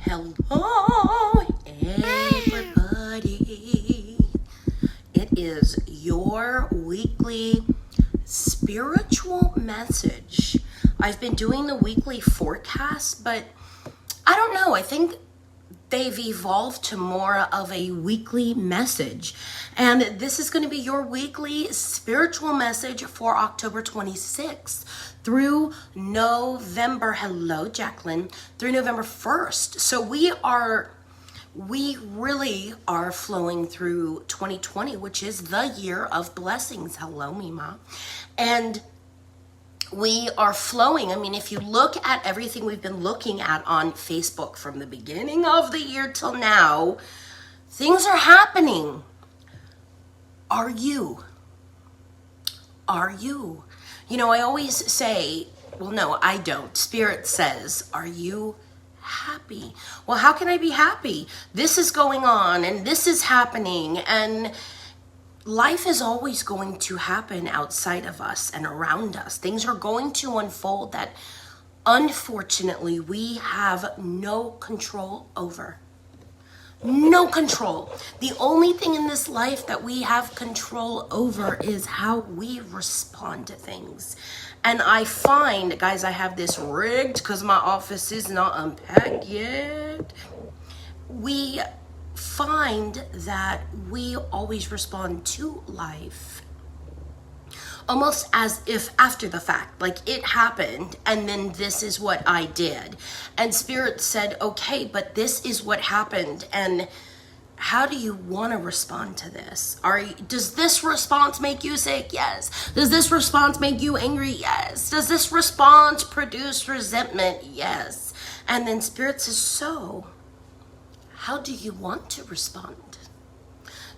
Hello, everybody. It is your weekly spiritual message. I've been doing the weekly forecast, but I don't know. I think they've evolved to more of a weekly message. And this is going to be your weekly spiritual message for October 26th through November. Hello, Jacqueline. Through November 1st. So we really are flowing through 2020, which is the year of blessings. Hello, Mima. And we are flowing. I mean, if you look at everything we've been looking at on Facebook from the beginning of the year till now, things are happening. Are you? You know, I always say, well, no, I don't. Spirit says, are you happy? Well, how can I be happy? This is going on and this is happening, and life is always going to happen outside of us and around us. Things are going to unfold that unfortunately we have no control over. No control. The only thing in this life that we have control over is how we respond to things. And I find, guys, I have this rigged because my office is not unpacked yet. We find that we always respond to life almost as if after the fact, like it happened and then this is what I did. And Spirit said, okay, but this is what happened, and how do you want to respond to this? Does this response make you sick? Yes. Does this response make you angry? Yes. Does this response produce resentment? Yes. And then Spirit says, so how do you want to respond?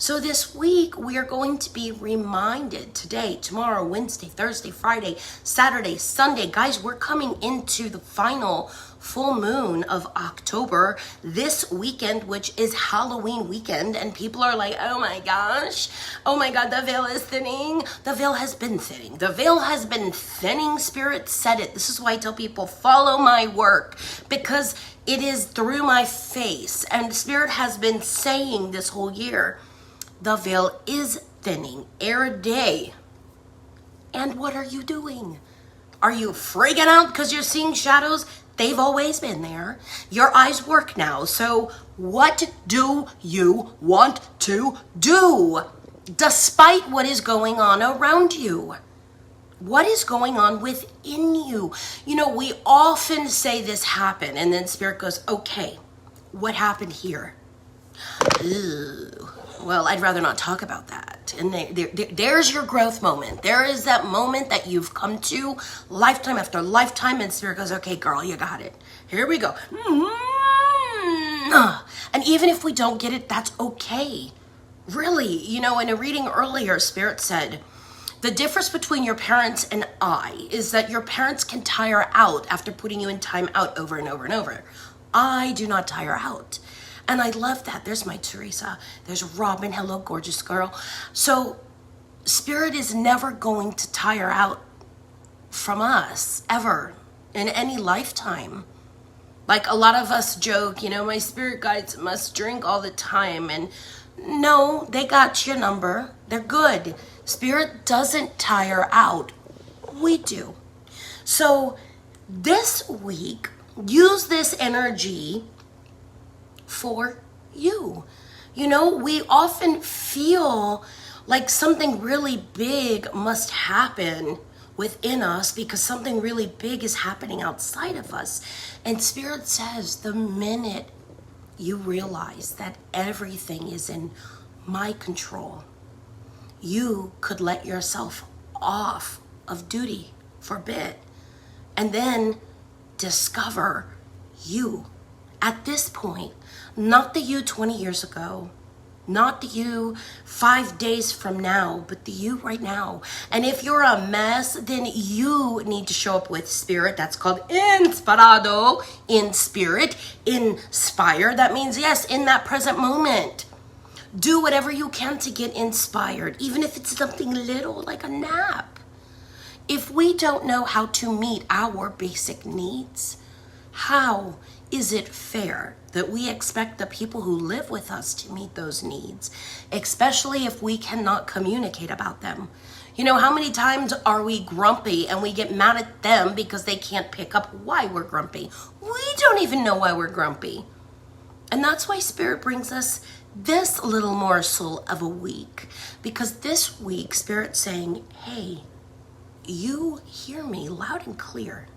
So this week, we are going to be reminded today, tomorrow, Wednesday, Thursday, Friday, Saturday, Sunday. Guys, we're coming into the final full moon of October this weekend, which is Halloween weekend. And people are like, oh my God, the veil is thinning. The veil has been thinning. The veil has been thinning. Spirit said it. This is why I tell people, follow my work, because it is through my face. And Spirit has been saying this whole year, the veil is thinning every day. And what are you doing? Are you freaking out because you're seeing shadows? They've always been there. Your eyes work now. So what do you want to do? Despite what is going on around you. What is going on within you? You know, we often say this happened, and then Spirit goes, okay, what happened here? Ew. Well, I'd rather not talk about that. And there's your growth moment. There is that moment that you've come to lifetime after lifetime, and Spirit goes, okay, girl, you got it. Here we go. And even if we don't get it, that's okay. Really, you know, in a reading earlier, Spirit said, the difference between your parents and I is that your parents can tire out after putting you in time out over and over and over. I do not tire out. And I love that. There's my Teresa. There's Robin. Hello, gorgeous girl. So Spirit is never going to tire out from us, ever, in any lifetime. Like a lot of us joke, you know, my spirit guides must drink all the time. And no, they got your number. They're good. Spirit doesn't tire out. We do. So this week, use this energy for you. You know, we often feel like something really big must happen within us because something really big is happening outside of us. And Spirit says the minute you realize that everything is in my control, you could let yourself off of duty for a bit and then discover you at this point. Not the you 20 years ago, not the you 5 days from now, but the you right now. And if you're a mess, then you need to show up with Spirit. That's called inspirado, in spirit, inspire. That means, yes, in that present moment. Do whatever you can to get inspired, even if it's something little like a nap. If we don't know how to meet our basic needs, How is it fair that we expect the people who live with us to meet those needs, especially if we cannot communicate about them? You know, how many times are we grumpy and we get mad at them because they can't pick up why we're grumpy? We don't even know why we're grumpy. And that's why Spirit brings us this little morsel of a week. Because this week, Spirit's saying, hey, you hear me loud and clear.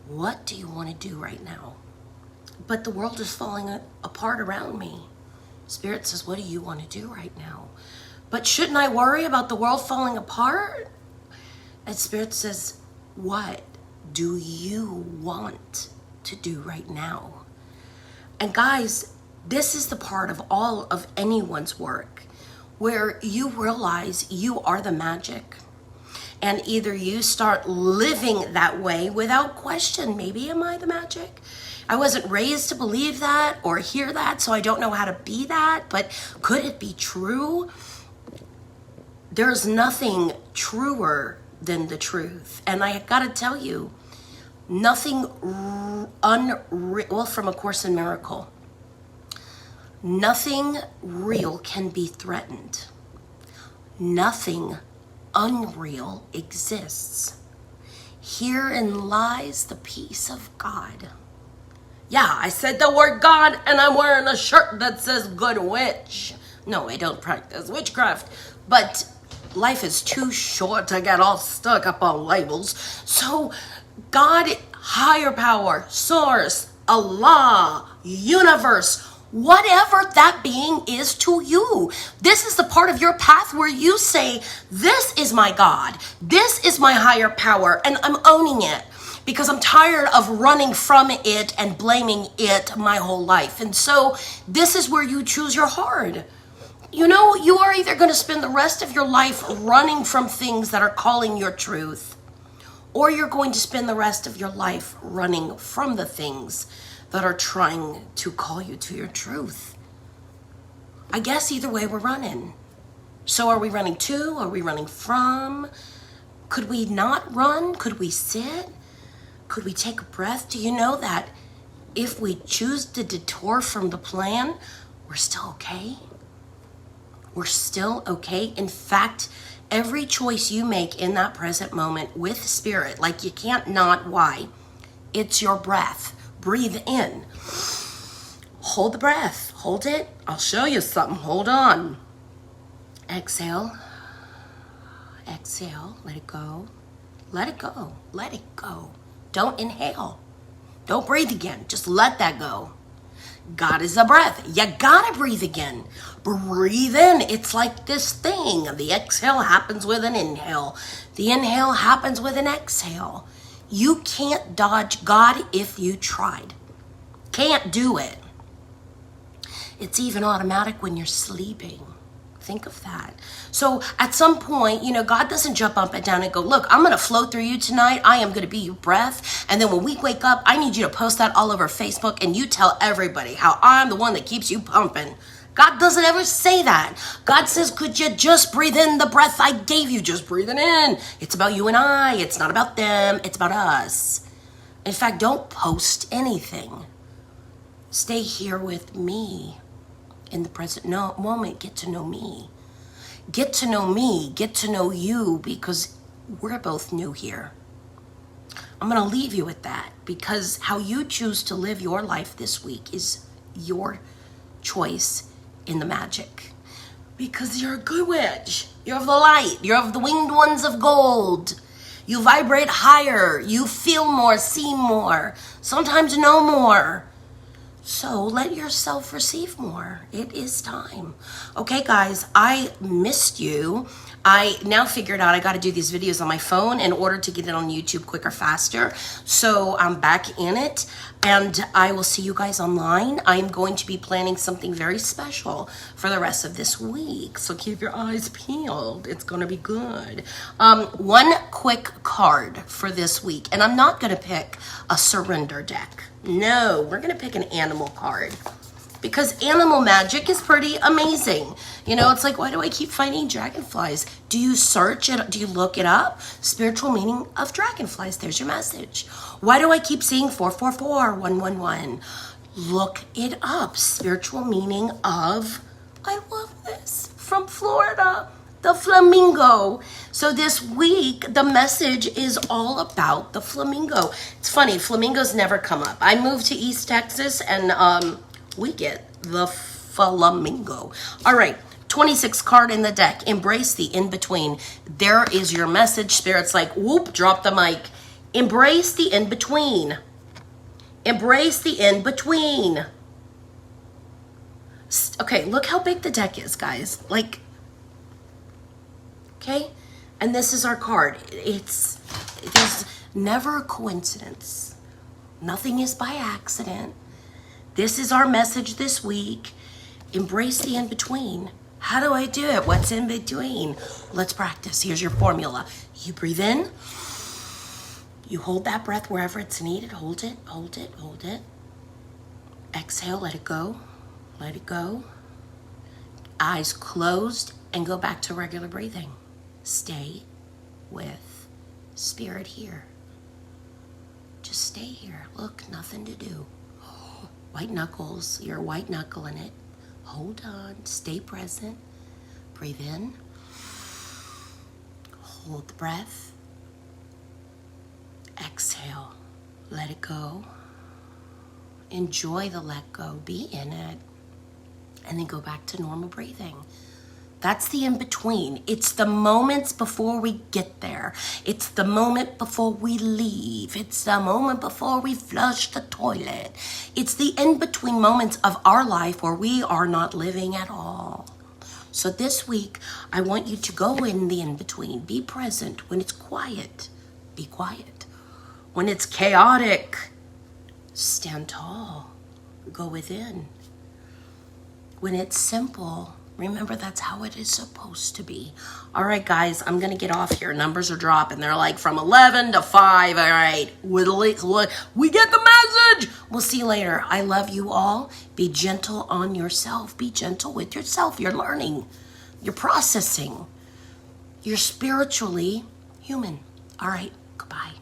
What do you want to do right now? But the world is falling apart around me. Spirit says, what do you want to do right now? But shouldn't I worry about the world falling apart? And Spirit says, what do you want to do right now? And guys, this is the part of all of anyone's work where you realize you are the magic. And either you start living that way without question. Maybe am I the magic? I wasn't raised to believe that or hear that, so I don't know how to be that. But could it be true? There's nothing truer than the truth. And I gotta tell you, nothing unreal, from A Course in Miracles, nothing real can be threatened. Nothing unreal exists. Herein lies the peace of God. Yeah, I said the word God and I'm wearing a shirt that says good witch. No, I don't practice witchcraft, but life is too short to get all stuck up on labels. So God, higher power, source, Allah, universe, whatever that being is to you. This is the part of your path where you say, this is my God, this is my higher power, and I'm owning it because I'm tired of running from it and blaming it my whole life. And so this is where you choose your heart. You know, you are either going to spend the rest of your life running from things that are calling your truth, or you're going to spend the rest of your life running from the things that are trying to call you to your truth. I guess either way we're running. So are we running to? Are we running from? Could we not run? Could we sit? Could we take a breath? Do you know that if we choose to detour from the plan, we're still okay? We're still okay. In fact, every choice you make in that present moment with Spirit, like you can't not, why? It's your breath. Breathe in. Hold the breath. Hold it. I'll show you something. Hold on. Exhale. Exhale. Let it go. Let it go. Let it go. Don't inhale. Don't breathe again. Just let that go. God is a breath. You gotta breathe again. Breathe in. It's like this thing. The exhale happens with an inhale. The inhale happens with an exhale. You can't dodge God if you tried. Can't do it. It's even automatic when you're sleeping. Think of that. So at some point, you know, God doesn't jump up and down and go, look, I'm going to flow through you tonight. I am going to be your breath. And then when we wake up, I need you to post that all over Facebook and you tell everybody how I'm the one that keeps you pumping. God doesn't ever say that. God says, could you just breathe in the breath I gave you? Just breathe it in. It's about you and I. It's not about them. It's about us. In fact, don't post anything. Stay here with me in the present moment. Get to know me. Get to know me. Get to know you, because we're both new here. I'm going to leave you with that, because how you choose to live your life this week is your choice in the magic, because you're a good witch. You're of the light. You're of the winged ones of gold. You vibrate higher. You feel more, see more, sometimes know more. So let yourself receive more. It is time. Okay, guys, I missed you. I now figured out I got to do these videos on my phone in order to get it on YouTube quicker, faster. So I'm back in it, and I will see you guys online. I'm going to be planning something very special for the rest of this week. So keep your eyes peeled. It's going to be good. One quick card for this week, and I'm not going to pick a surrender deck. No, we're going to pick an animal card. because animal magic is pretty amazing. You know, it's like, why do I keep finding dragonflies? Do you search it? Do you look it up? Spiritual meaning of dragonflies. There's your message. Why do I keep seeing 444, 111? Look it up. Spiritual meaning of, I love this, from Florida, the flamingo. So this week, the message is all about the flamingo. It's funny, flamingos never come up. I moved to East Texas and we get the flamingo. All right, 26 card in the deck. Embrace the in-between. There is your message. Spirit's like, whoop, drop the mic. Embrace the in-between. Embrace the in-between. Okay, look how big the deck is, guys. Like, okay? And this is our card. There's never a coincidence. Nothing is by accident. This is our message this week. Embrace the in-between. How do I do it? What's in between? Let's practice. Here's your formula. You breathe in. You hold that breath wherever it's needed. Hold it, hold it, hold it. Exhale, let it go. Let it go. Eyes closed and go back to regular breathing. Stay with spirit here. Just stay here. Look, nothing to do. White knuckles, you're white knuckling it. Hold on, stay present. Breathe in. Hold the breath. Exhale, let it go. Enjoy the let go, be in it. And then go back to normal breathing. That's the in-between. It's the moments before we get there. It's the moment before we leave. It's the moment before we flush the toilet. It's the in-between moments of our life where we are not living at all. So this week, I want you to go in the in-between. Be present. When it's quiet, be quiet. When it's chaotic, stand tall. Go within. When it's simple, remember that's how it is supposed to be. All right, guys, I'm going to get off here. Numbers are dropping. They're like from 11 to 5. All right, we get the message. We'll see you later. I love you all. Be gentle on yourself. Be gentle with yourself. You're learning. You're processing. You're spiritually human. All right, goodbye.